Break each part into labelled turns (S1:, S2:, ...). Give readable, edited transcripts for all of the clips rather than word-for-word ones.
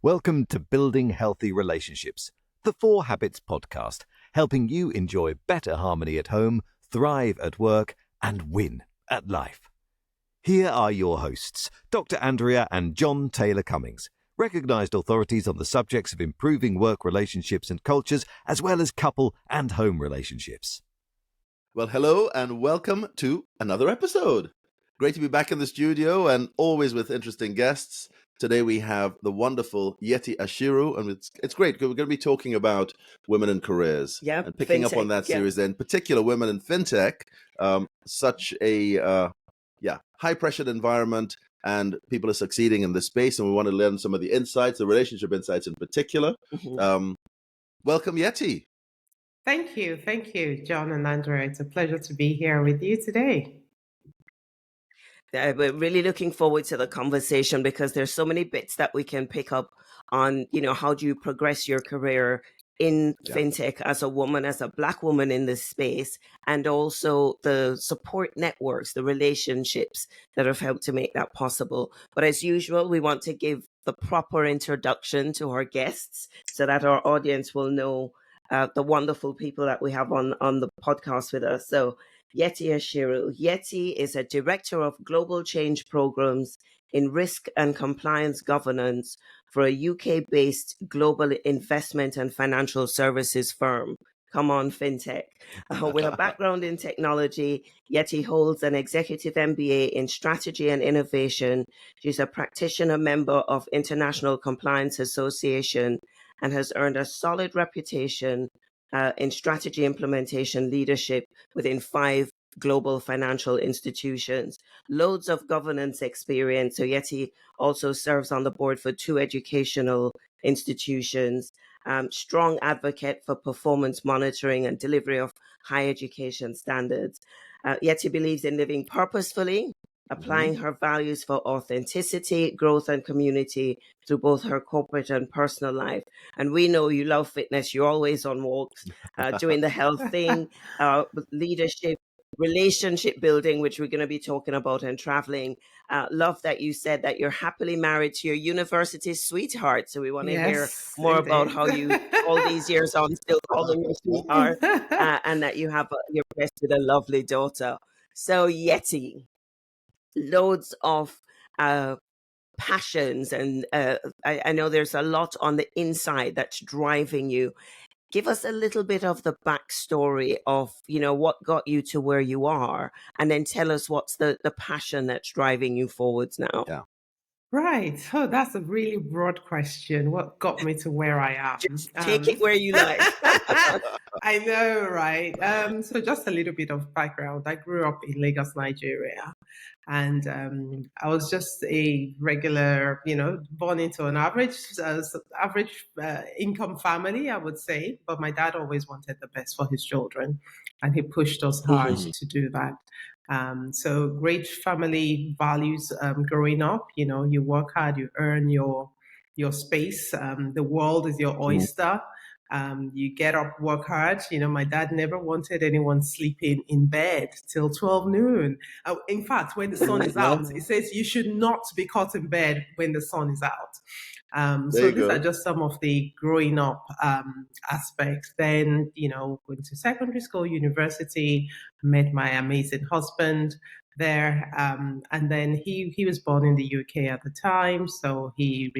S1: Welcome to Building Healthy Relationships, the 4 Habits podcast, helping you enjoy better harmony at home, thrive at work, and win at life. Here are your hosts, Dr. Andrea and Jon Taylor-Cummings, recognized authorities on the subjects of improving work relationships and cultures, as well as couple and home relationships.
S2: Well, hello and welcome to another episode. Great to be back in the studio and always with interesting guests. Today we have the wonderful Yetty Ashiru, and it's great because we're going to be talking about women in careers and picking
S3: fintech,
S2: up on that series, in particular women in fintech, such a high-pressured environment, and people are succeeding in this space, and we want to learn some of the insights, the relationship insights in particular. Welcome, Yetty.
S4: Thank you, Jon and Andrea. It's a pleasure to be here with you today.
S3: We're really looking forward to the conversation because there's so many bits that we can pick up on, how do you progress your career in fintech as a woman, as a Black woman in this space, and also the support networks, the relationships that have helped to make that possible. But as usual, we want to give the proper introduction to our guests so that our audience will know the wonderful people that we have on the podcast with us. So Yetty Ashiru. Yetty is a director of global change programs in risk and compliance governance for a UK-based global investment and financial services firm. Come on, fintech. With a background in technology, Yetty holds an executive MBA in strategy and innovation. She's a practitioner member of International Compliance Association and has earned a solid reputation in strategy implementation leadership within 5 global financial institutions. Loads of governance experience. So Yetty also serves on the board for 2 educational institutions. Strong advocate for performance monitoring and delivery of high education standards. Yetty believes in living purposefully, applying her values for authenticity, growth, and community through both her corporate and personal life. And we know you love fitness. You're always on walks, doing the health thing, leadership, relationship building, which we're going to be talking about, and traveling. Love that you said that you're happily married to your university sweetheart. So we want to hear more about how you, all these years on, still call him your sweetheart, and that you have you're blessed with a lovely daughter. So Yetty, loads of passions, and I know there's a lot on the inside that's driving you. Give us a little bit of the backstory of, what got you to where you are, and then tell us what's the passion that's driving you forwards now.
S2: Yeah.
S4: Right. Oh, that's a really broad question. What got me to where I am?
S3: Just take it where you like.
S4: I know, right? So just a little bit of background. I grew up in Lagos, Nigeria, and I was just a regular, born into an average income family, I would say. But my dad always wanted the best for his children, and he pushed us hard to do that. So great family values growing up. You work hard, you earn your space. The world is your oyster. You get up, work hard. My dad never wanted anyone sleeping in bed till 12 noon. In fact, when the sun is out, it says you should not be caught in bed when the sun is out. So these are just some of the growing up aspects. Then, went to secondary school, university, met my amazing husband there. And then he was born in the UK at the time. So he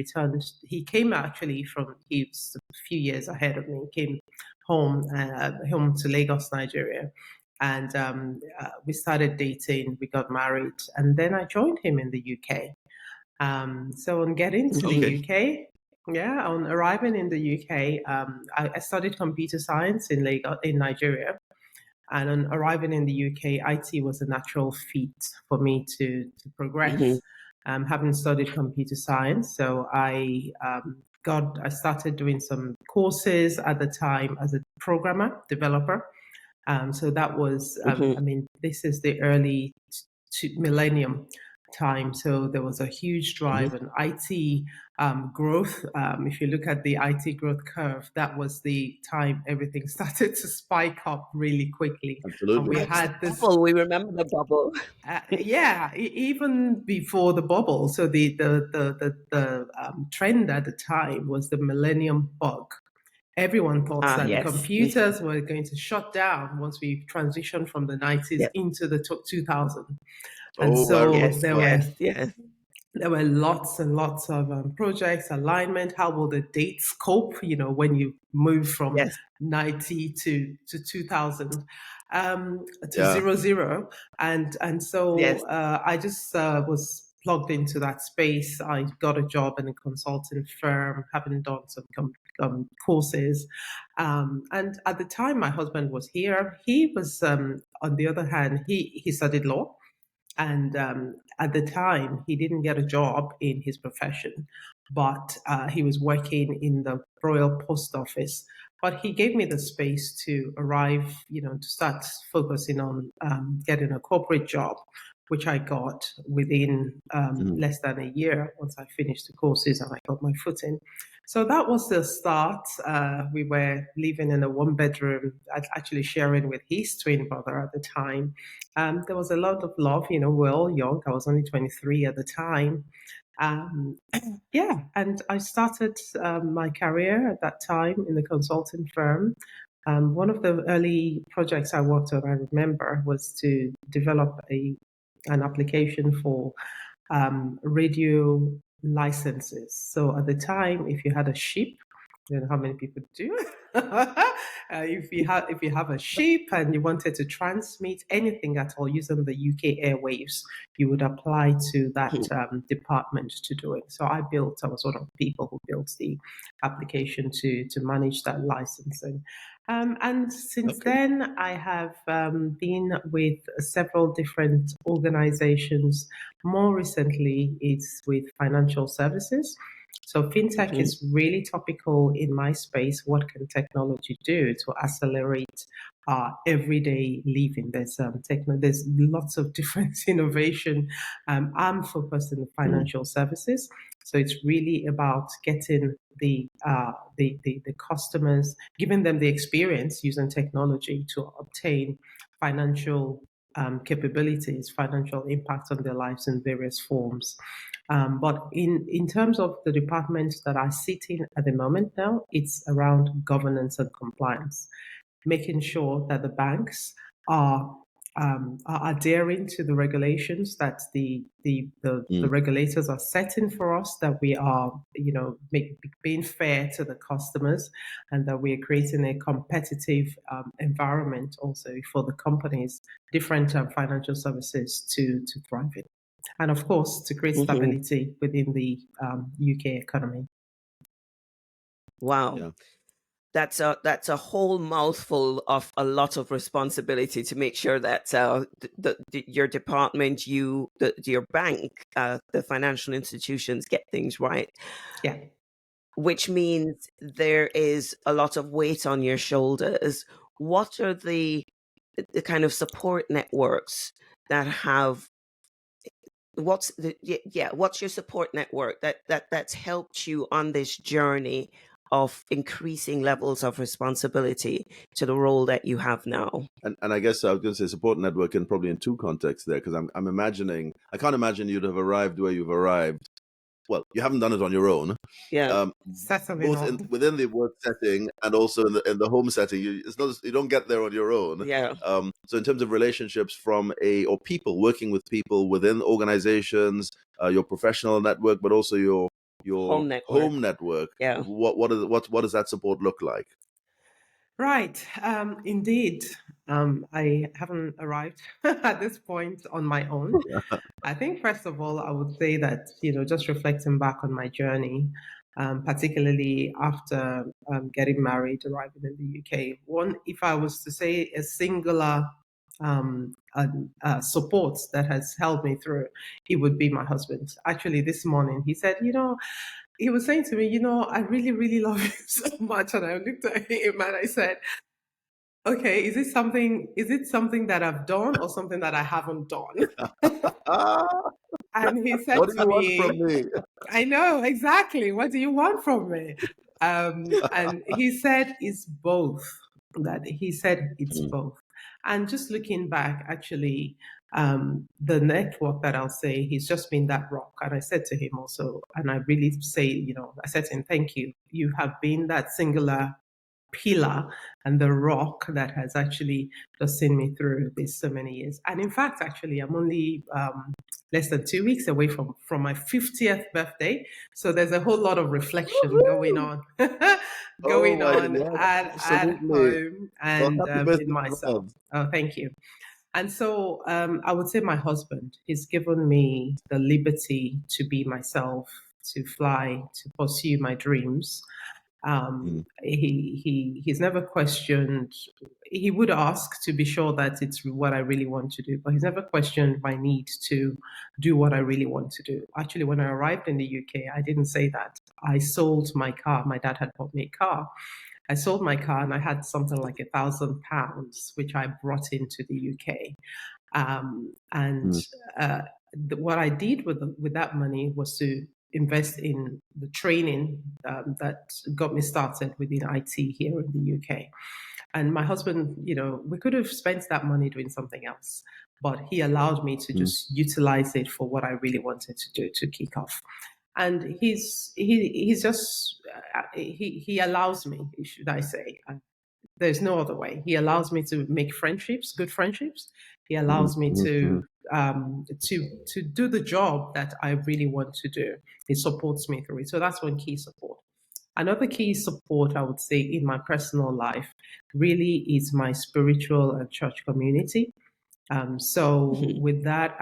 S4: came actually he was a few years ahead of me, came home to Lagos, Nigeria. And we started dating, we got married, and then I joined him in the UK. So on getting to the UK, on arriving in the UK, I studied computer science in Lagos, in Nigeria. And on arriving in the UK, IT was a natural fit for me to progress, having studied computer science. So I started doing some courses at the time as a developer. So that was, this is the early millennium time. So there was a huge drive in IT growth. If you look at the IT growth curve, that was the time everything started to spike up really quickly. And we
S2: Absolutely.
S4: had this.
S3: Bubble, we remember the bubble.
S4: Even before the bubble. So the trend at the time was the millennium bug. Everyone thought that
S3: Yes.
S4: computers were going to shut down once we transitioned from the 90s into the 2000s. And so there were lots and lots of projects, alignment. How will the dates cope, when you move from 90 to 2000 to 00. And so I just was plugged into that space. I got a job in a consulting firm, having done some courses. And at the time, my husband was here. He was, on the other hand, he studied law. And at the time, he didn't get a job in his profession, but he was working in the Royal Post Office. But he gave me the space to arrive, to start focusing on getting a corporate job, which I got within less than a year once I finished the courses and I got my footing. So that was the start. We were living in a one-bedroom, actually sharing with his twin brother at the time. There was a lot of love, we were all young. I was only 23 at the time. And I started my career at that time in the consulting firm. One of the early projects I worked on, I remember, was to develop an application for radio licenses. So at the time, if you had a ship, I don't know how many people do. If you have a ship and you wanted to transmit anything at all using the UK airwaves, you would apply to that department to do it. So I was one of the people who built the application to manage that licensing. And since then, I have been with several different organizations. More recently, it's with financial services. So fintech is really topical in my space. What can technology do to accelerate our everyday living? There's lots of different innovation. I'm focused in financial services, so it's really about getting the customers, giving them the experience using technology to obtain financial capabilities, financial impact on their lives in various forms. But in terms of the departments that I sit in at the moment now, it's around governance and compliance, making sure that the banks are adhering to the regulations that the regulators are setting for us, that we are, being fair to the customers, and that we are creating a competitive environment also for the companies, different financial services to thrive in. And of course, to create stability within the UK economy.
S3: Wow. Yeah. That's a whole mouthful of a lot of responsibility to make sure that your department, your bank, the financial institutions get things right.
S4: Yeah.
S3: Which means there is a lot of weight on your shoulders. What are the kind of support networks that have? What's your support network that's helped you on this journey of increasing levels of responsibility to the role that you have now?
S2: And I guess I was going to say support network, and probably in two contexts there, because I'm imagining, I can't imagine you'd have arrived where you've arrived. Well, you haven't done it on your own.
S3: Yeah,
S2: both within the work setting and also in the home setting. You don't get there on your own.
S3: Yeah.
S2: So in terms of relationships or people, working with people within organizations, your professional network, but also your home network.
S3: Yeah.
S2: What does that support look like?
S4: Right. Indeed. I haven't arrived at this point on my own. I think, first of all, I would say that, just reflecting back on my journey, particularly after getting married, arriving in the UK, if I was to say a singular support that has held me through, it would be my husband. Actually, this morning, he said, he was saying to me, I really, really love you so much. And I looked at him and I said, okay, is it something that I've done or something that I haven't done? And he said
S2: What do
S4: to
S2: you want
S4: me,
S2: from me?
S4: I know, exactly. What do you want from me? And he said it's both. That he said it's both. And just looking back, actually, the network that I'll say, he's just been that rock. And I said to him also, and I really say, I said to him, thank you. You have been that singular pillar and the rock that has actually just seen me through this so many years. And in fact, actually, I'm only less than 2 weeks away from my 50th birthday. So there's a whole lot of reflection going on, going on
S2: yes,
S4: at
S2: absolutely.
S4: home
S2: Well,
S4: and
S2: happy birthday
S4: in
S2: in
S4: myself.
S2: advance.
S4: Oh, thank you. And so I would say my husband, he's given me the liberty to be myself, to fly, to pursue my dreams. He's never questioned. He would ask to be sure that it's what I really want to do, but he's never questioned my need to do what I really want to do. Actually, when I arrived in the UK, I didn't say that. I sold my car. My dad had bought me a car. I sold my car and I had something like £1,000, which I brought into the UK. What I did with that money was to invest in the training that got me started within IT here in the UK. And my husband, we could have spent that money doing something else, but he allowed me to just utilize it for what I really wanted to do to kick off. And he's just he allows me, should I say? There's no other way. He allows me to make friendships, good friendships. He allows me to do the job that I really want to do. He supports me through it. So that's one key support. Another key support I would say in my personal life really is my spiritual and church community. With that,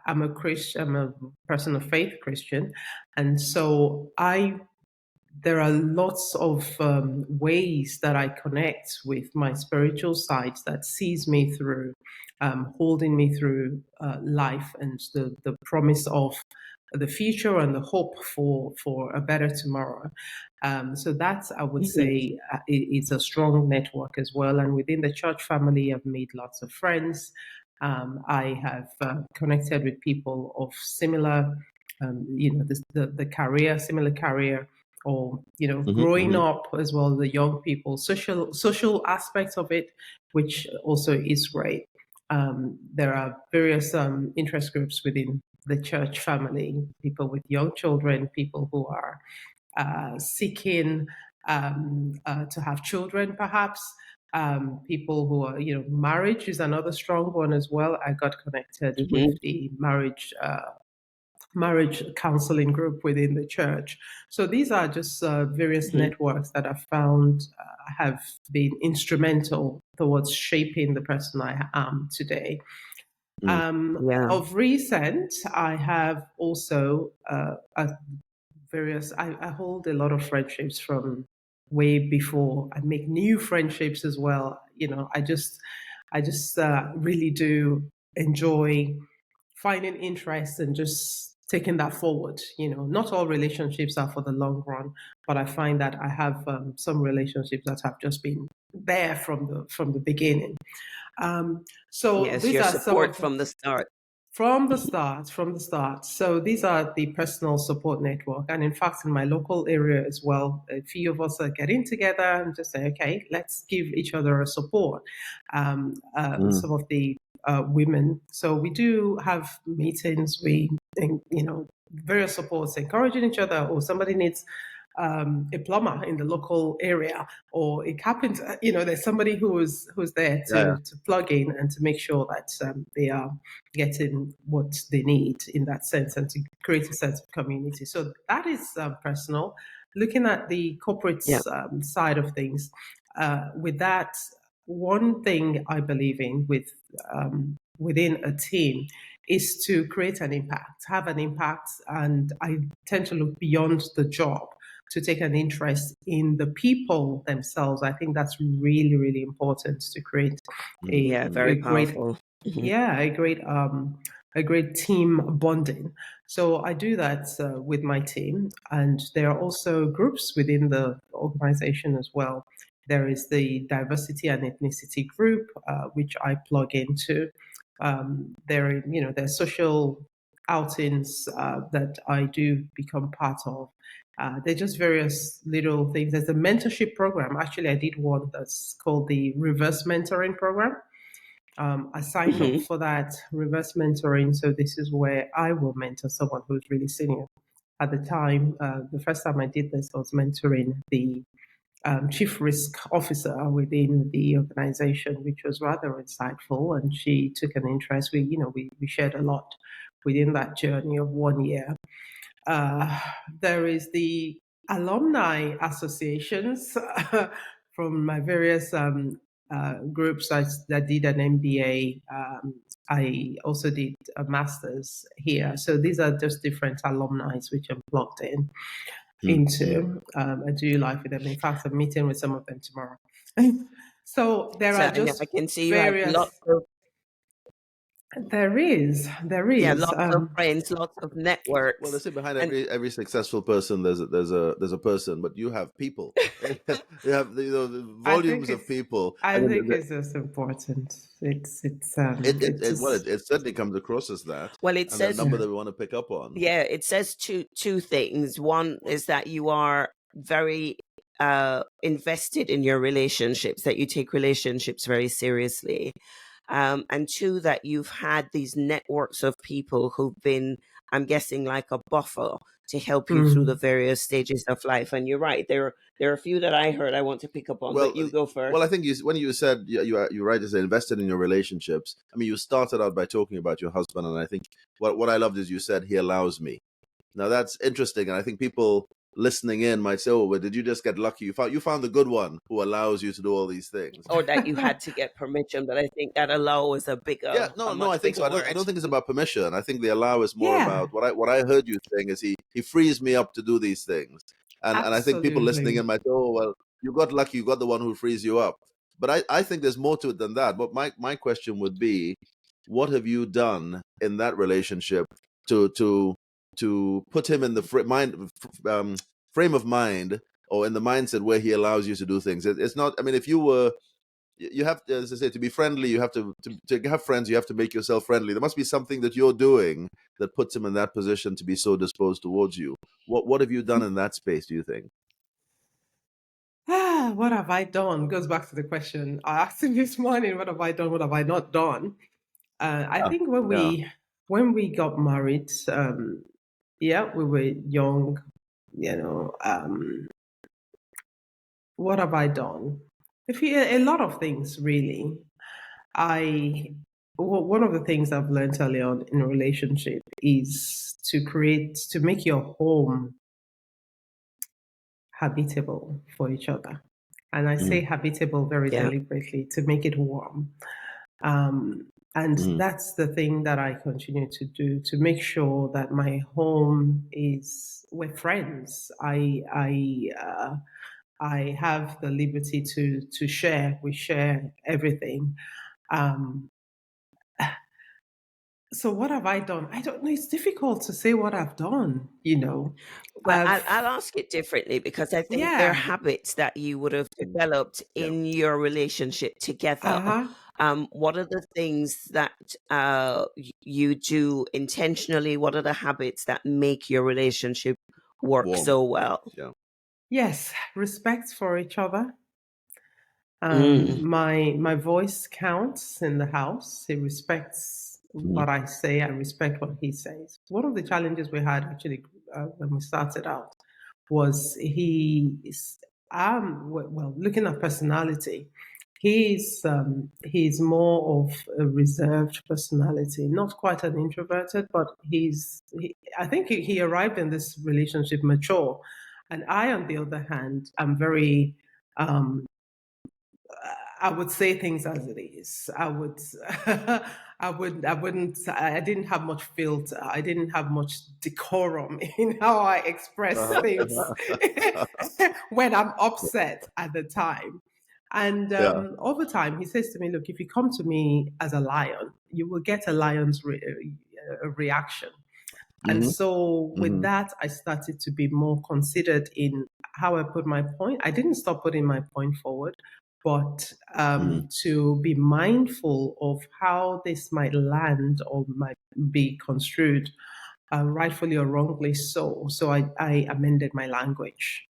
S4: I'm a Christian. I'm a person of faith, Christian, and so there are lots of ways that I connect with my spiritual side that sees me through, holding me through life and the promise of the future and the hope for a better tomorrow. So that's, I would say, it's a strong network as well. And within the church family, I've made lots of friends. I have connected with people of similar, the career, similar career, or growing up as well, the young people, social aspects of it, which also is great. There are various interest groups within the church family, people with young children, people who are seeking to have children, perhaps. People who are, marriage is another strong one as well. I got connected with the marriage counseling group within the church. So these are just various networks that I've found have been instrumental towards shaping the person I am today. Of recent, I have also I hold a lot of friendships from way before. I make new friendships as well. I just really do enjoy finding interest and just taking that forward. Not all relationships are for the long run, but I find that I have some relationships that have just been there from the beginning. So
S3: yes,
S4: these
S3: your
S4: are
S3: support from the start.
S4: From the start. So these are the personal support network. And in fact, in my local area as well, a few of us are getting together and just say, okay, let's give each other a support. Some of the women. So we do have meetings. We, various supports, encouraging each other, or somebody needs a plumber in the local area, or a carpenter. There's somebody who's there to plug in and to make sure that they are getting what they need in that sense, and to create a sense of community. So that is personal. Looking at the corporate side of things, with that, one thing I believe in within a team is to create an impact, have an impact, and I tend to look beyond the job to take an interest in the people themselves. I think that's really, really important to create
S3: very powerful.
S4: A great team bonding. So I do that with my team, and there are also groups within the organization as well. There is the diversity and ethnicity group, which I plug into. There are social outings that I do become part of. They're just various little things. There's a mentorship program. Actually, I did one that's called the reverse mentoring program. I signed up for that reverse mentoring. So this is where I will mentor someone who's really senior. At the time, the first time I did this, I was mentoring the chief risk officer within the organization, which was rather insightful. And she took an interest. We shared a lot within that journey of 1 year. There is the alumni associations from my various groups. I did an MBA. I also did a master's here. So these are just different alumni which I'm plugged into. I do life with them. In fact, I'm meeting with some of them tomorrow. So there are just
S3: I can see you
S4: various.
S3: have lots of,
S4: there is.
S3: yeah, lots of friends, lots of networks.
S2: Well, they say behind every successful person there's a person, but you have people. You have the volumes of people.
S4: I think it's just important. It
S2: certainly comes across as that.
S3: Well, it says
S2: a number that we want to pick up on.
S3: Yeah, it says two things. One is that you are very invested in your relationships, that you take relationships very seriously. And two, that you've had these networks of people who've been, I'm guessing, like a buffer to help you through the various stages of life. And you're right, there are a few that I heard I want to pick up on, but you go first.
S2: Well, I think when you said you're right to say invested in your relationships. I mean, you started out by talking about your husband, and I think what I loved is you said he allows me. Now that's interesting, and I think people listening in might say, "Oh, but did you just get lucky? You found the good one who allows you to do all these things."
S3: Or that you had to get permission, but I think that allow is a bigger.
S2: I think so. I don't think it's about permission. I think the allow is more about what I heard you saying is he frees me up to do these things, and I think people listening in might say, "Oh, well, you got lucky. You got the one who frees you up." But I think there's more to it than that. But my question would be, what have you done in that relationship to put him in the frame of mind, or in the mindset where he allows you to do things? It's not. I mean, if you have to, as I say, to be friendly, you have to have friends. You have to make yourself friendly. There must be something that you're doing that puts him in that position to be so disposed towards you. What have you done in that space, do you think?
S4: What have I done? Goes back to the question I asked him this morning. What have I done? What have I not done? I think when we got married, we were young. What have I done? A lot of things, really. One of the things I've learned early on in a relationship is to make your home habitable for each other. And I say habitable very deliberately, to make it warm. And that's the thing that I continue to do, to make sure that my home we're friends. I have the liberty to share. We share everything. So what have I done? I don't know. It's difficult to say what I've done,
S3: Well, I'll ask it differently, because I think there are habits that you would have developed in your relationship together. What are the things that you do intentionally? What are the habits that make your relationship work so well?
S4: Yes, respect for each other. My voice counts in the house. He respects what I say. I respect what he says. One of the challenges we had actually when we started out was looking at personality. He's more of a reserved personality, not quite an introverted, but I think he arrived in this relationship mature. And I, on the other hand, am very, I would say things as it is. I didn't have much filter. I didn't have much decorum in how I express things when I'm upset at the time. And over time, he says to me, look, if you come to me as a lion, you will get a lion's reaction. And so with that, I started to be more considered in how I put my point. I didn't stop putting my point forward, but
S2: Mm.
S4: to be mindful of how this might land or might be construed, rightfully or wrongly so. So I amended my language.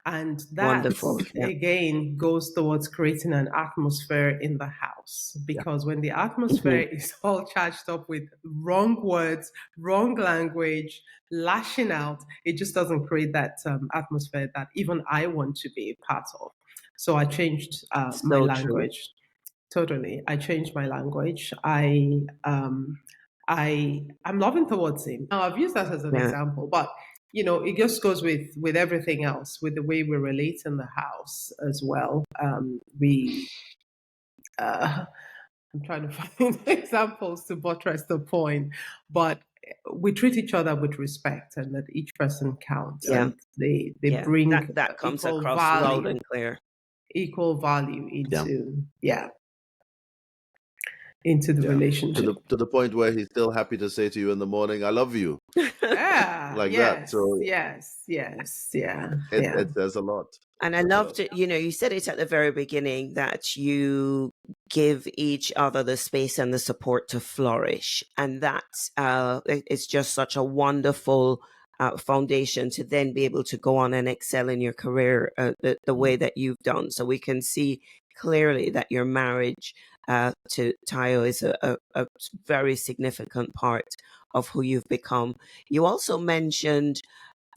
S4: And that,
S3: Wonderful. Yeah.
S4: again, goes towards creating an atmosphere in the house. Because when the atmosphere is all charged up with wrong words, wrong language, lashing out, it just doesn't create that atmosphere that even I want to be a part of. So I changed my
S3: So true.
S4: language. Totally. I changed my language. I'm loving towards him. Now I've used that as an
S3: Yeah.
S4: example, but it just goes with everything else, with the way we relate in the house as well. I'm trying to find examples to buttress the point, but we treat each other with respect, and that each person counts,
S3: Yeah.
S4: and they
S3: Yeah.
S4: bring
S3: That comes
S4: equal
S3: across loud
S4: value,
S3: and clear.
S4: into into the
S2: To
S4: relationship.
S2: the point where he's still happy to say to you in the morning, "I love you,"
S4: Yeah.
S2: like that.
S4: Yes.
S2: So
S4: Yes. Yes. Yeah.
S2: it
S4: Yeah.
S2: says a lot.
S3: And I loved it. You said it at the very beginning that you give each other the space and the support to flourish. And that's, it's just such a wonderful foundation to then be able to go on and excel in your career the way that you've done. So we can see clearly that your marriage to Tayo is a very significant part of who you've become. You also mentioned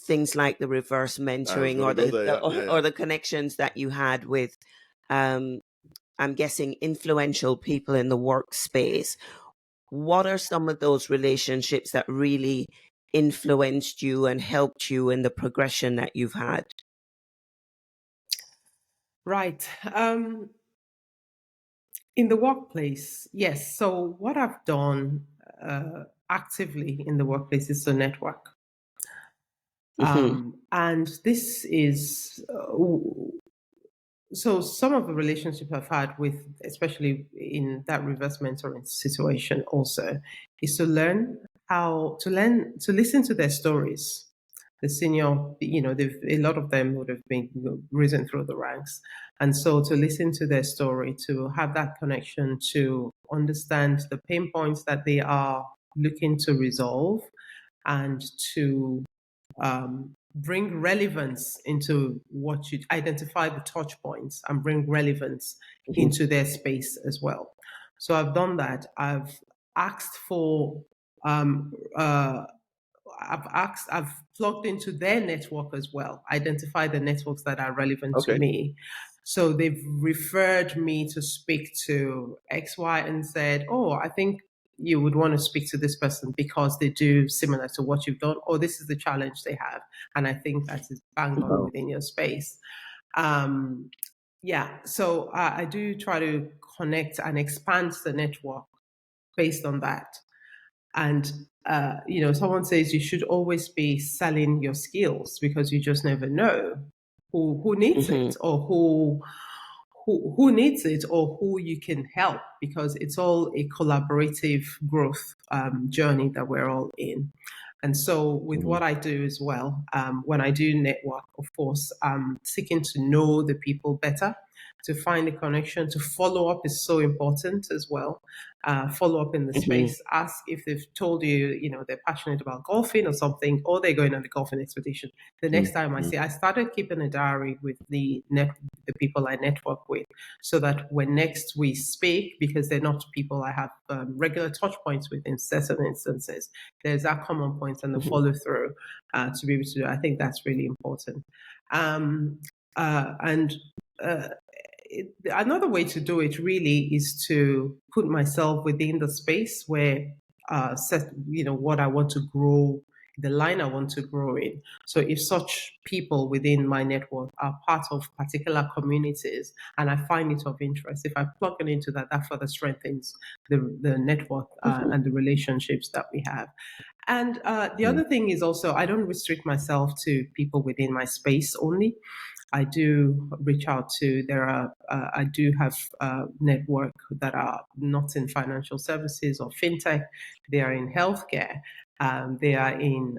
S3: things like the reverse mentoring or the connections that you had with, I'm guessing, influential people in the workspace. What are some of those relationships that really influenced you and helped you in the progression that you've had?
S4: Right. In the workplace, yes. So what I've done actively in the workplace is to network. And this is so some of the relationships I've had with, especially in that reverse mentoring situation also, is to listen to their stories. The senior, a lot of them would have been risen through the ranks. And so to listen to their story, to have that connection, to understand the pain points that they are looking to resolve, and to bring relevance into what you identify the touch points and bring relevance into their space as well. So I've done that. I've asked for I've plugged into their network as well, identify the networks that are relevant to me. So they've referred me to speak to X, Y, and Z. Oh, I think you would want to speak to this person because they do similar to what you've done, or this is the challenge they have. And I think that is bang on within your space. So I do try to connect and expand the network based on that. And someone says you should always be selling your skills because you just never know who needs it, or who needs it, or who you can help, because it's all a collaborative growth journey that we're all in. And so with what I do as well, when I do network, of course, I'm seeking to know the people better, to find a connection, to follow up is so important as well. Follow up in the space. Ask if they've told you, they're passionate about golfing or something, or they're going on a golfing expedition. The next time I started keeping a diary with the people I network with, so that when next we speak, because they're not people I have regular touch points with in certain instances, there's that common point and the follow through to be able to do. I think that's really important. Another way to do it really is to put myself within the space where what I want to grow, the line I want to grow in. So if such people within my network are part of particular communities and I find it of interest, if I plug it into that further strengthens the network and the relationships that we have. And the other thing is also, I don't restrict myself to people within my space only. I do reach out to, I do have network that are not in financial services or fintech. They are in healthcare. They are in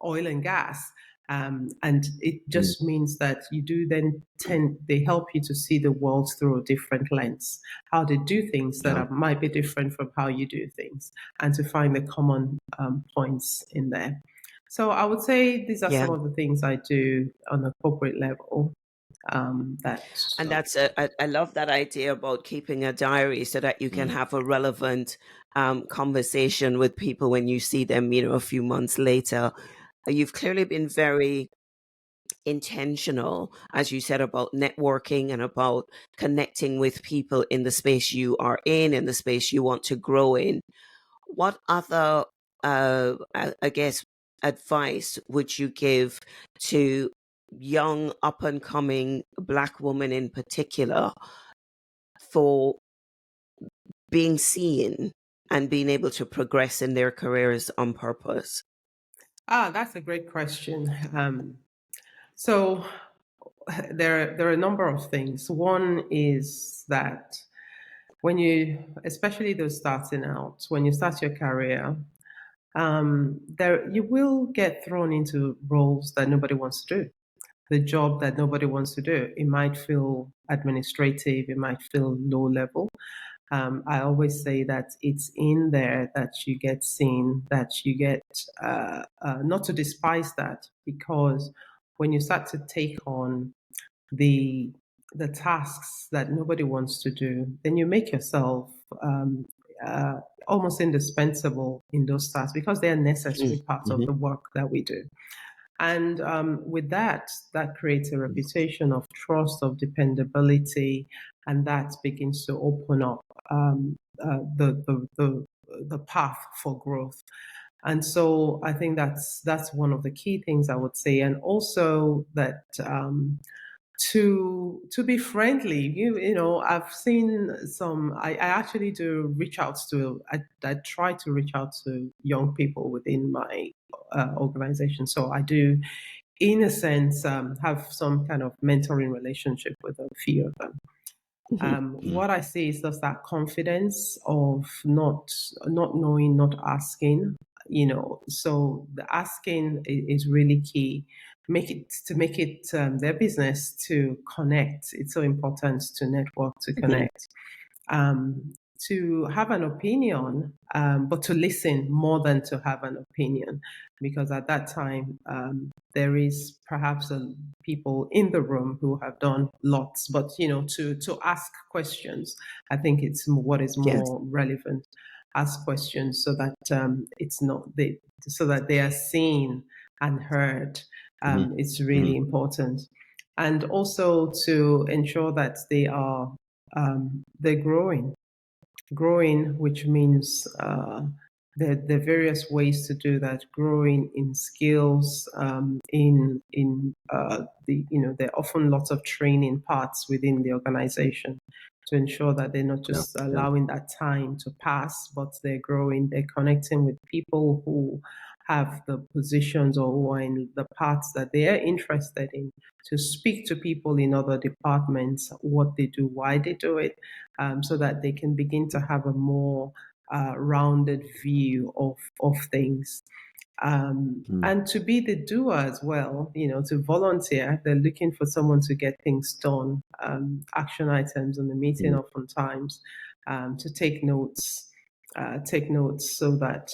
S4: oil and gas. And it just means that you do then they help you to see the world through a different lens, how they do things that might be different from how you do things, and to find the common points in there. So I would say these are some of the things I do on a corporate level.
S3: And that's I love that idea about keeping a diary so that you can have a relevant conversation with people when you see them, a few months later. You've clearly been very intentional, as you said, about networking and about connecting with people in the space you are in the space you want to grow in. What other, I guess, advice would you give to young, up-and-coming Black women in particular for being seen and being able to progress in their careers on purpose?
S4: That's a great question. So there are a number of things. One is that when you, especially those starting out, when you start your career, you will get thrown into roles that nobody wants to do, the job that nobody wants to do. It might feel administrative, it might feel low level. I always say that it's in there that you get seen, that you get, not to despise that, because when you start to take on the tasks that nobody wants to do, then you make yourself almost indispensable in those tasks because they are necessary parts of the work that we do. And with that creates a reputation of trust, of dependability, and that begins to open up the path for growth. And so I think that's one of the key things I would say, and also that to be friendly. You know, I've seen some. I actually do reach out to. I try to reach out to young people within my organization. So I do, in a sense, have some kind of mentoring relationship with a few of them. What I see is just that confidence of not knowing, not asking. You know, so the asking is really key. Make it their business to connect. It's so important to network, to connect. To have an opinion, but to listen more than to have an opinion, because at that time there is perhaps people in the room who have done lots, but to ask questions, I think it's what is more relevant. Ask questions so that it's not so that they are seen and heard. It's really important, and also to ensure that they're growing, which means there are various ways to do that. Growing in skills, there are often lots of training parts within the organization to ensure that they're not just allowing that time to pass, but they're growing, they're connecting with people who have the positions or who are in the parts that they are interested in, to speak to people in other departments, what they do, why they do it, so that they can begin to have a more rounded view of things. And to be the doer as well, to volunteer. They're looking for someone to get things done, action items in the meeting oftentimes, to take notes so that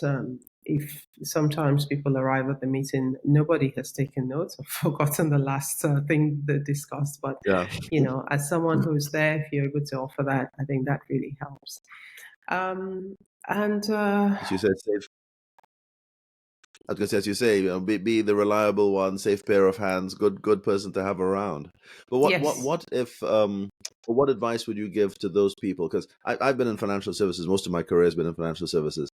S4: if sometimes people arrive at the meeting, nobody has taken notes or forgotten the last thing they discussed. But, as someone who's there, if you're able to offer that, I think that really helps.
S2: As you said, safe. I was going to say, as you say, be the reliable one, safe pair of hands, good person to have around. But what advice would you give to those people? Because I've been in financial services. Most of my career has been in financial services.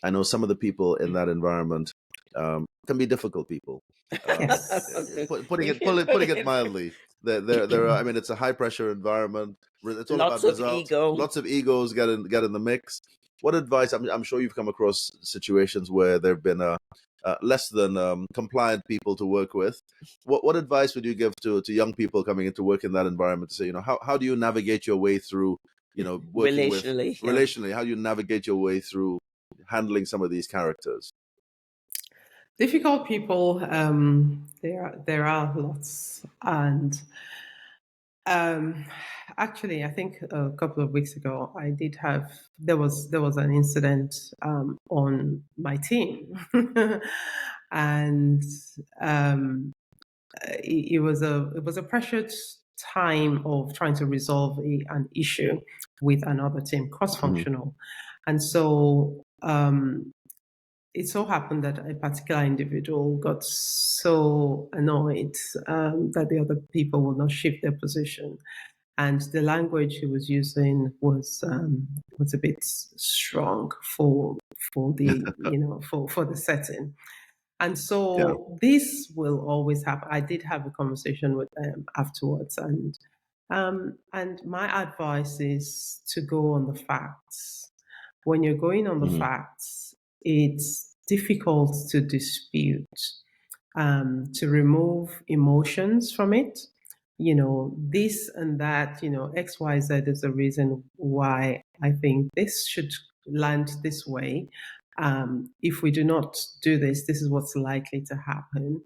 S2: I know some of the people in that environment can be difficult people. Putting it mildly. There are, I mean, it's a high pressure environment. It's all
S3: lots
S2: about
S3: of
S2: results.
S3: ego.
S2: Lots of egos get in the mix. What advice? I'm sure you've come across situations where there've been less than compliant people to work with. What advice would you give to young people coming into work in that environment to say, how do you navigate your way through, working relationally? How do you navigate your way through handling some of these characters?
S4: Difficult people, there are lots, and actually, I think a couple of weeks ago, there was an incident on my team, and it was a pressured time of trying to resolve an issue with another team, cross-functional, and so it so happened that a particular individual got so annoyed that the other people would not shift their position, and the language he was using was a bit strong for the for the setting. And so this will always happen. I did have a conversation with them afterwards, and my advice is to go on the facts. When you're going on the facts, it's difficult to dispute, to remove emotions from it. This and that, X, Y, Z is the reason why I think this should land this way. If we do not do this, this is what's likely to happen.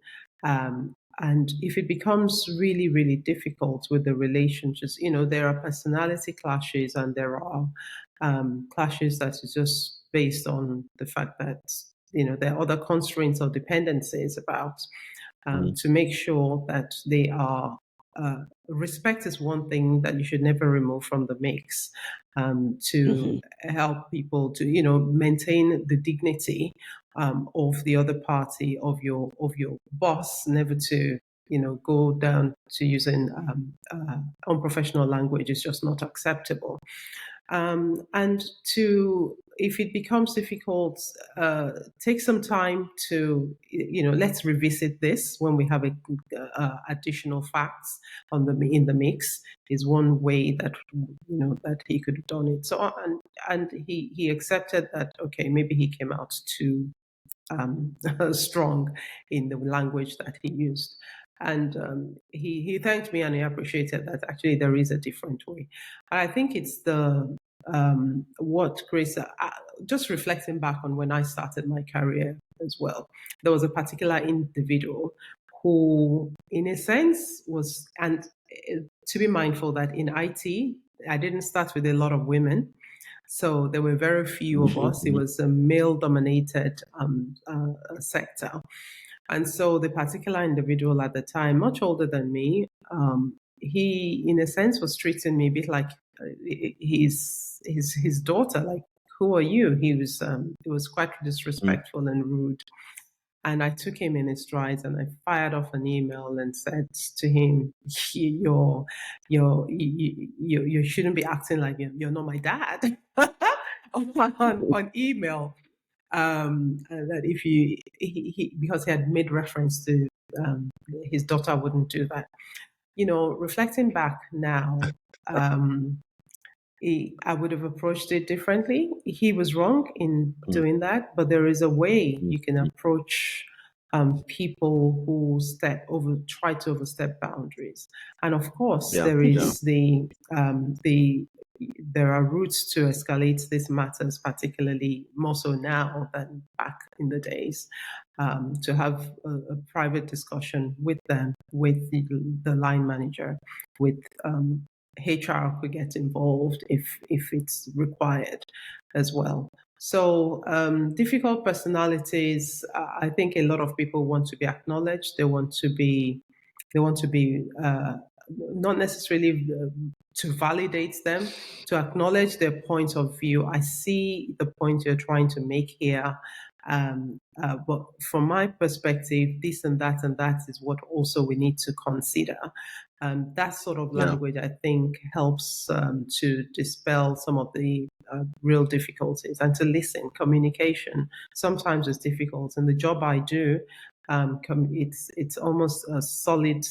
S4: And if it becomes really, really difficult with the relationships, there are personality clashes, and there are clashes that is just based on the fact that, there are other constraints or dependencies about to make sure that they are respect is one thing that you should never remove from the mix, to help people to maintain the dignity of the other party, of your boss, never to go down to using unprofessional language is just not acceptable. And to, if it becomes difficult, take some time to, let's revisit this when we have additional facts in the mix, is one way that, that he could have done it. So, and he accepted that, okay, maybe he came out too strong in the language that he used. And he thanked me, and he appreciated that actually there is a different way. I think it's the what Grace, just reflecting back on when I started my career as well, there was a particular individual who, in a sense, was, and to be mindful that in IT, I didn't start with a lot of women. So there were very few of us. It was a male-dominated sector. And so the particular individual at the time, much older than me, he, in a sense, was treating me a bit like his daughter. Like, who are you? He was quite disrespectful and rude. And I took him in his stride, and I fired off an email and said to him, you shouldn't be acting like you're not my dad on email. That if because he had made reference to his daughter wouldn't do that. Reflecting back now, I would have approached it differently. He was wrong in doing that, but there is a way you can approach people who try to overstep boundaries. And of course, there is there are routes to escalate these matters, particularly more so now than back in the days, to have a private discussion with them, with the line manager, with HR could get involved if it's required as well. So difficult personalities, I think a lot of people want to be acknowledged. They want to be not necessarily to validate them, to acknowledge their point of view. I see the point you're trying to make here. But from my perspective, this and that is what also we need to consider. That sort of language, I think, helps to dispel some of the real difficulties, and to listen. Communication sometimes is difficult, and the job I do, it's almost a solid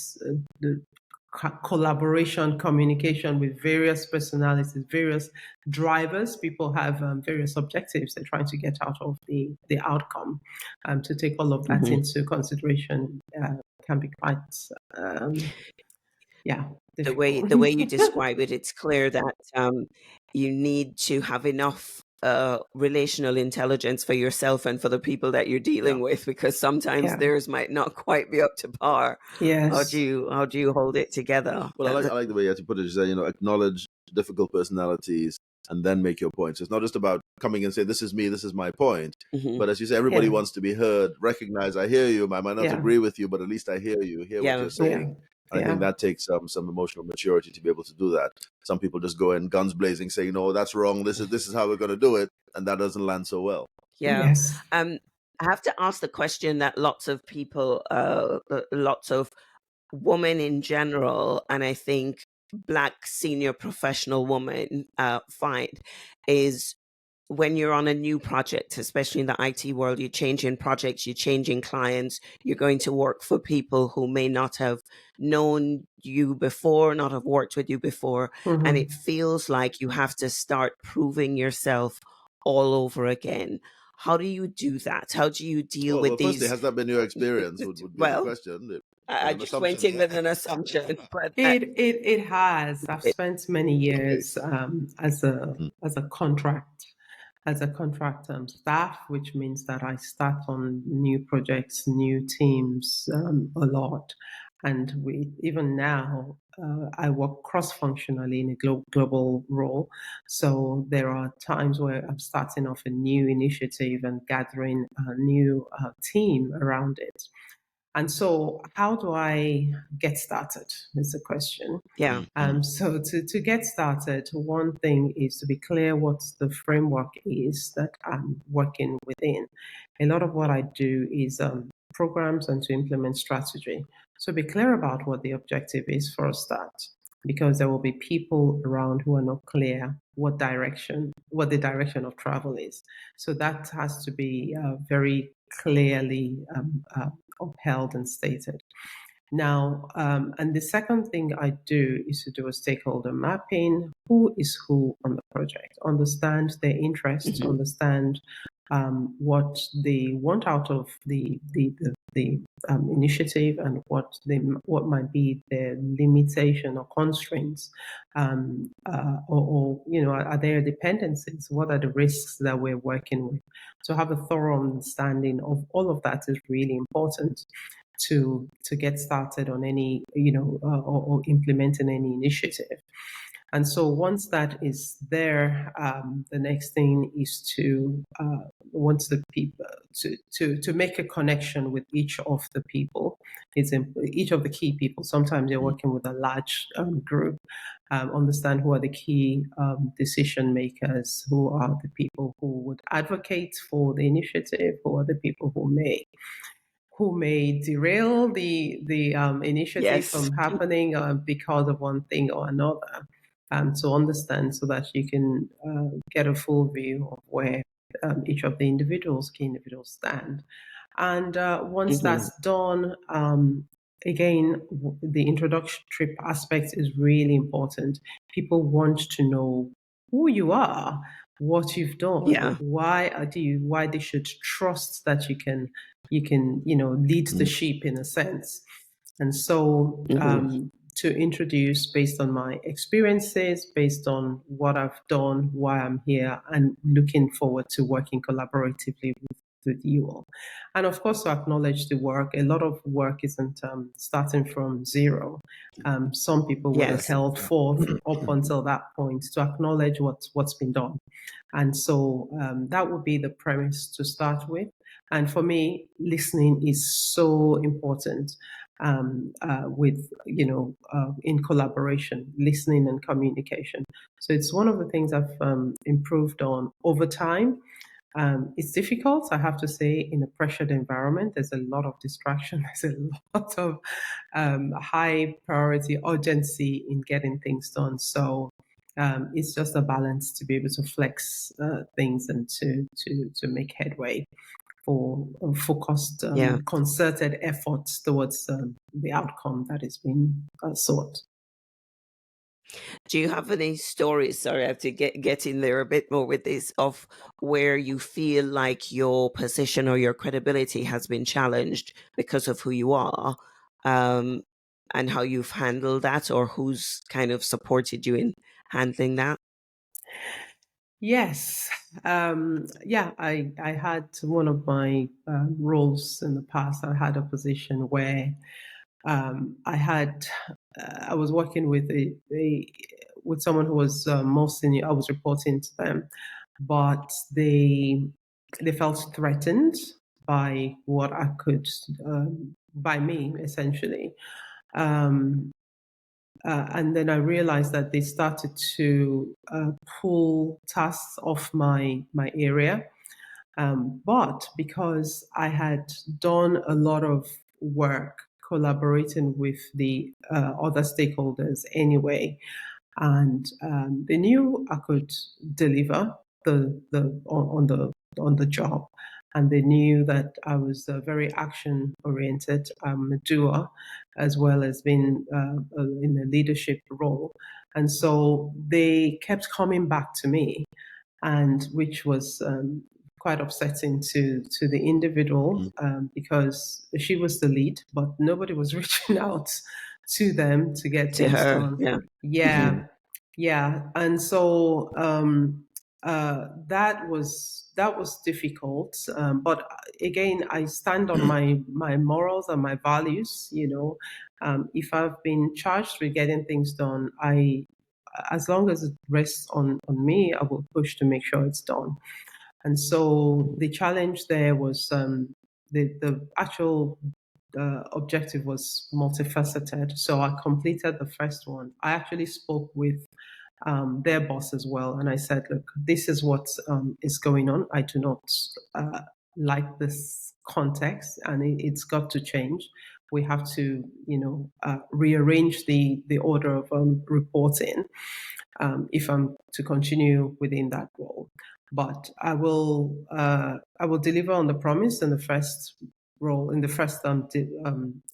S4: collaboration, communication with various personalities, various drivers. People have various objectives they're trying to get out of the outcome. To take all of that into consideration can be quite, difficult.
S3: The way you describe it, it's clear that you need to have enough relational intelligence for yourself and for the people that you're dealing with, because sometimes
S4: Yeah.
S3: theirs might not quite be up to par. How
S4: Yes.
S3: do you hold it together?
S2: Well, I like the way you put it. You say, acknowledge difficult personalities and then make your point. So it's not just about coming and say, this is me, this is my point.
S3: Mhm.
S2: But as you say, everybody
S4: Yeah.
S2: wants to be heard, recognize, I hear you. I might not
S4: Yeah.
S2: agree with you, but at least I hear you, hear what you're saying. And I think that takes some emotional maturity to be able to do that. Some people just go in guns blazing, saying, no, that's wrong. This is how we're going to do it. And that doesn't land so well.
S3: Yeah.
S4: Yes.
S3: I have to ask the question that lots of people, lots of women in general, and I think Black senior professional women find, is when you're on a new project, especially in the IT world, you're changing projects, you're changing clients, you're going to work for people who may not have known you before, not have worked with you before.
S4: Mm-hmm.
S3: And it feels like you have to start proving yourself all over again. How do you do that? How do you deal with these?
S2: Firstly, has that been your experience? Would be the question.
S3: I just went in with an assumption, but
S4: it has. I've spent many years as a contract staff, which means that I start on new projects, new teams a lot, and even now I work cross-functionally in a global role. So there are times where I'm starting off a new initiative and gathering a new team around it. And so, how do I get started? Is the question.
S3: yeah.
S4: So to get started, one thing is to be clear what the framework is that I'm working within. A lot of what I do is programs and to implement strategy. So be clear about what the objective is for a start, because there will be people around who are not clear what the direction of travel is. So that has to be very clearly upheld and stated. Now, and the second thing I do is to do a stakeholder mapping. Who is who on the project? Understand their interests, understand what they want out of the initiative, and what might be their limitation or constraints, or are there dependencies? What are the risks that we're working with? To have a thorough understanding of all of that is really important to get started on any or implementing any initiative. And so once that is there, the next thing is to once the people to make a connection with each of the people. It's each of the key people. Sometimes you're working with a large group. Understand who are the key decision makers, who are the people who would advocate for the initiative, who are the people who may derail the initiative from happening because of one thing or another. To understand so that you can get a full view of where each of the key individuals stand. And once that's done, again, the introductory aspect is really important. People want to know who you are, what you've done, why they should trust that you can lead the sheep in a sense. And so to introduce based on my experiences, based on what I've done, why I'm here, and looking forward to working collaboratively with you all. And of course, to acknowledge the work. A lot of work isn't starting from zero. Some people would have held forth up until that point to acknowledge what's been done. And so that would be the premise to start with. And for me, listening is so important. With in collaboration, listening and communication. So it's one of the things I've improved on over time. It's difficult, I have to say, in a pressured environment. There's a lot of distraction. There's a lot of high priority urgency in getting things done. So it's just a balance to be able to flex things and to make headway for focused, concerted efforts towards the outcome that is being sought.
S3: Do you have any stories? Sorry, I have to get in there a bit more with this, of where you feel like your position or your credibility has been challenged because of who you are, and how you've handled that, or who's kind of supported you in handling that?
S4: Yes. I had one of my roles in the past. I had a position where I was working with with someone who was more senior. I was reporting to them, but they felt threatened by what I could, by me essentially. Um, and then I realized that they started to pull tasks off my area. But because I had done a lot of work collaborating with the other stakeholders anyway, and they knew I could deliver on the job, and they knew that I was very action oriented, a doer, as well as being in a leadership role, and so they kept coming back to me, and which was quite upsetting to the individual because she was the lead, but nobody was reaching out to them to get
S3: To
S4: things
S3: her,
S4: done.
S3: yeah.
S4: Yeah, yeah, and so that was difficult. But again, I stand on my morals and my values. If I've been charged with getting things done, as long as it rests on me, I will push to make sure it's done. And so the challenge there was the actual objective was multifaceted. So I completed the first one. I actually spoke with their boss as well, and I said, "Look, this is what is going on. I do not like this context, and it's got to change. We have to, rearrange the order of reporting if I'm to continue within that role. But I will deliver on the promise in the first role, in the first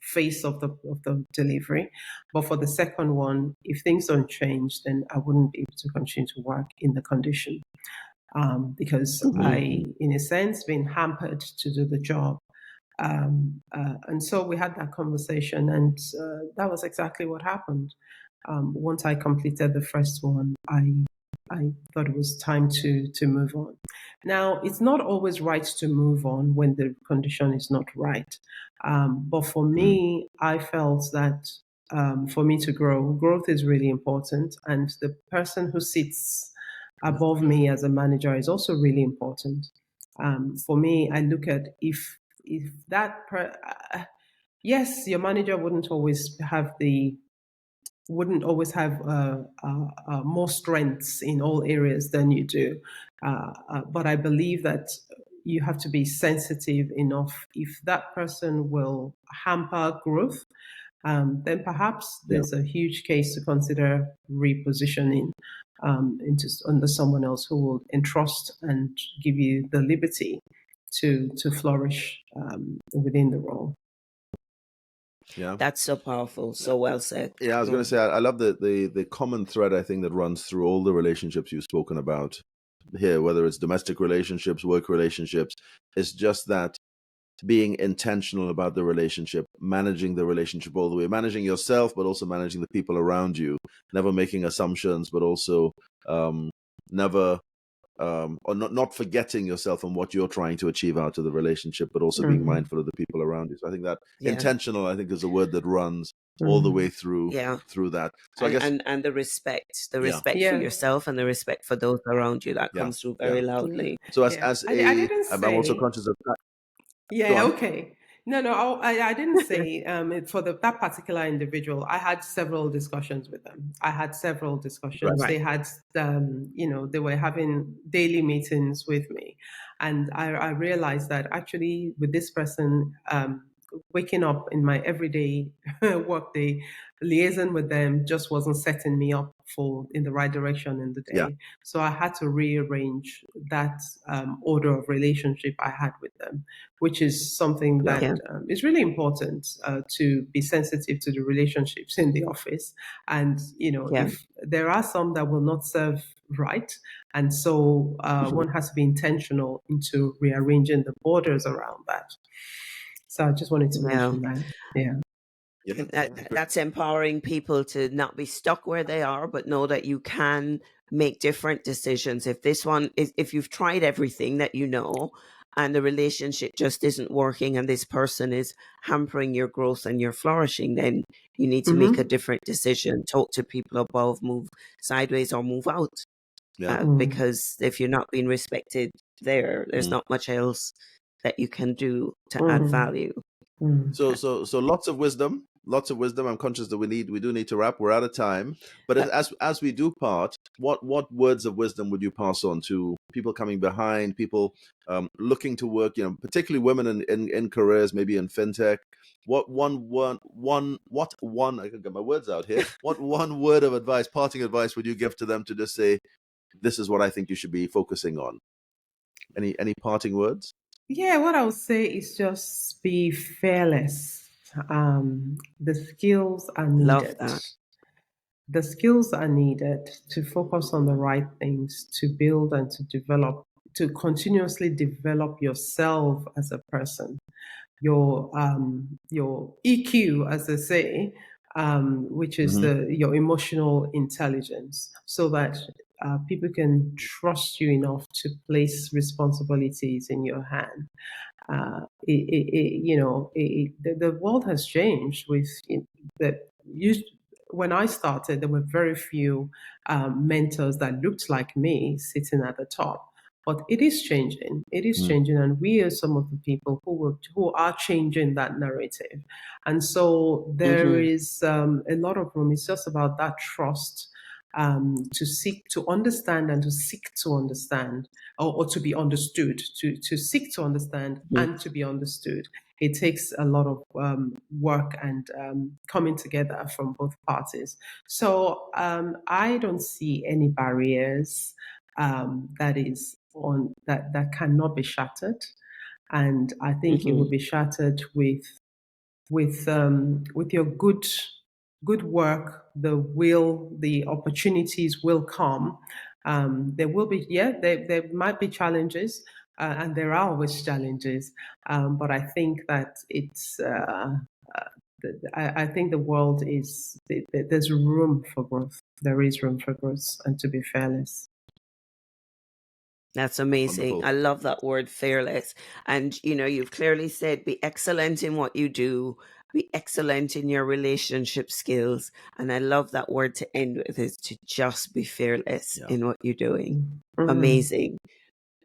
S4: phase of the delivery. But for the second one, if things don't change, then I wouldn't be able to continue to work in the condition because I, in a sense, been hampered to do the job. And so we had that conversation, and that was exactly what happened. Once I completed the first one, I thought it was time to move on. Now, it's not always right to move on when the condition is not right. But for me, I felt that for me to grow, growth is really important. And the person who sits above me as a manager is also really important. For me, I look at if that, yes, your manager wouldn't always have more strengths in all areas than you do. But I believe that you have to be sensitive enough. If that person will hamper growth, then perhaps there's a huge case to consider repositioning under someone else who will entrust and give you the liberty to flourish within the role.
S2: Yeah,
S3: That's so powerful. So well said.
S2: Yeah, I was going to say, I love the common thread, I think, that runs through all the relationships you've spoken about here, whether it's domestic relationships, work relationships. It's just that being intentional about the relationship, managing the relationship all the way, managing yourself, but also managing the people around you, never making assumptions, but also never or not forgetting yourself and what you're trying to achieve out of the relationship, but also being mindful of the people around you. So I think that intentional, I think, is a word that runs all the way through that. So I guess
S3: and the respect for yourself and the respect for those around you, that comes through very loudly.
S2: So I'm also conscious of that.
S4: Yeah, okay. No, I didn't say for that particular individual. I had several discussions with them.
S2: Right.
S4: They had, they were having daily meetings with me. And I realized that actually with this person, waking up in my everyday work day, liaison with them just wasn't setting me up in the right direction in the day.
S2: Yeah.
S4: So I had to rearrange that order of relationship I had with them, which is something that is really important to be sensitive to the relationships in the office. And, if there are some that will not serve right. And so one has to be intentional into rearranging the borders around that. So I just wanted to mention that. Yeah.
S3: That's empowering people to not be stuck where they are, but know that you can make different decisions. If you've tried everything that you know and the relationship just isn't working and this person is hampering your growth and your flourishing, then you need to make a different decision, talk to people above, move sideways or move out. Because if you're not being respected there's not much else that you can do to add value.
S2: So lots of wisdom. I'm conscious that we do need to wrap. We're out of time. But as we do part, what words of wisdom would you pass on to people coming behind, people looking to work, particularly women in careers, maybe in fintech? I can get my words out here. What one word of advice, parting advice, would you give to them to just say, this is what I think you should be focusing on? Any parting words?
S4: Yeah, what I would say is just be fearless. The skills are needed.
S3: Love that.
S4: The skills are needed to focus on the right things, to build and to develop, to continuously develop yourself as a person. Your EQ, as they say, which is your emotional intelligence, so that people can trust you enough to place responsibilities in your hand. The world has changed with when I started, there were very few mentors that looked like me sitting at the top. But it is changing. It is changing, and we are some of the people who are changing that narrative. And so there is a lot of room. It's just about that trust, to seek to understand and to seek to understand, or to be understood. To seek to understand and to be understood. It takes a lot of work and coming together from both parties. So I don't see any barriers that cannot be shattered, and I think it will be shattered with your good work. The opportunities will come. There will be, there might be challenges, and there are always challenges. But I think that it's. I think the world there's room for growth. There is room for growth, and to be fearless.
S3: That's amazing.
S2: Wonderful.
S3: I love that word, fearless. And, you've clearly said, be excellent in what you do, be excellent in your relationship skills. And I love that word to end with, is to just be fearless in what you're doing. Amazing.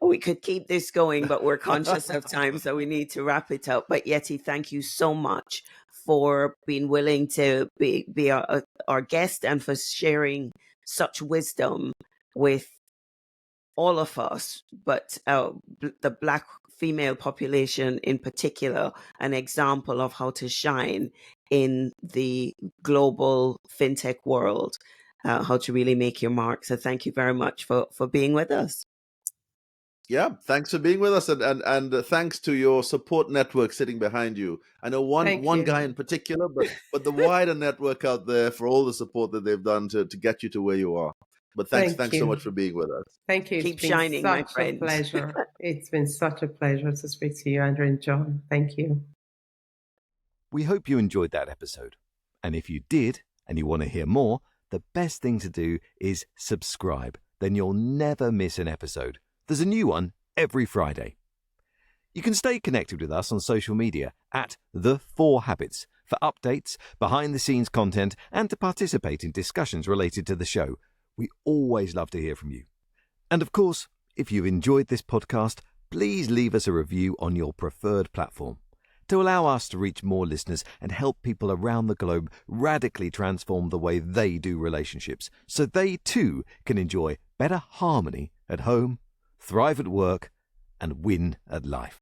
S3: We could keep this going, but we're conscious of time, so we need to wrap it up. But Yetty, thank you so much for being willing to be our guest and for sharing such wisdom with all of us, but the Black female population in particular, an example of how to shine in the global fintech world, how to really make your mark. So thank you very much for being with us.
S2: Yeah, thanks for being with us, and thanks to your support network sitting behind you. I know one guy in particular, but the wider network out there for all the support that they've done to get you to where you are. But thanks so much for being with us.
S4: Thank you.
S3: Keep shining, my friend.
S4: It's been such a pleasure. It's been such a pleasure to speak to you, Andrea and Jon. Thank you.
S1: We hope you enjoyed that episode. And if you did, and you want to hear more, the best thing to do is subscribe. Then you'll never miss an episode. There's a new one every Friday. You can stay connected with us on social media at The 4 Habits for updates, behind-the-scenes content, and to participate in discussions related to the show. We always love to hear from you. And of course, if you've enjoyed this podcast, please leave us a review on your preferred platform to allow us to reach more listeners and help people around the globe radically transform the way they do relationships, so they too can enjoy better harmony at home, thrive at work, and win at life.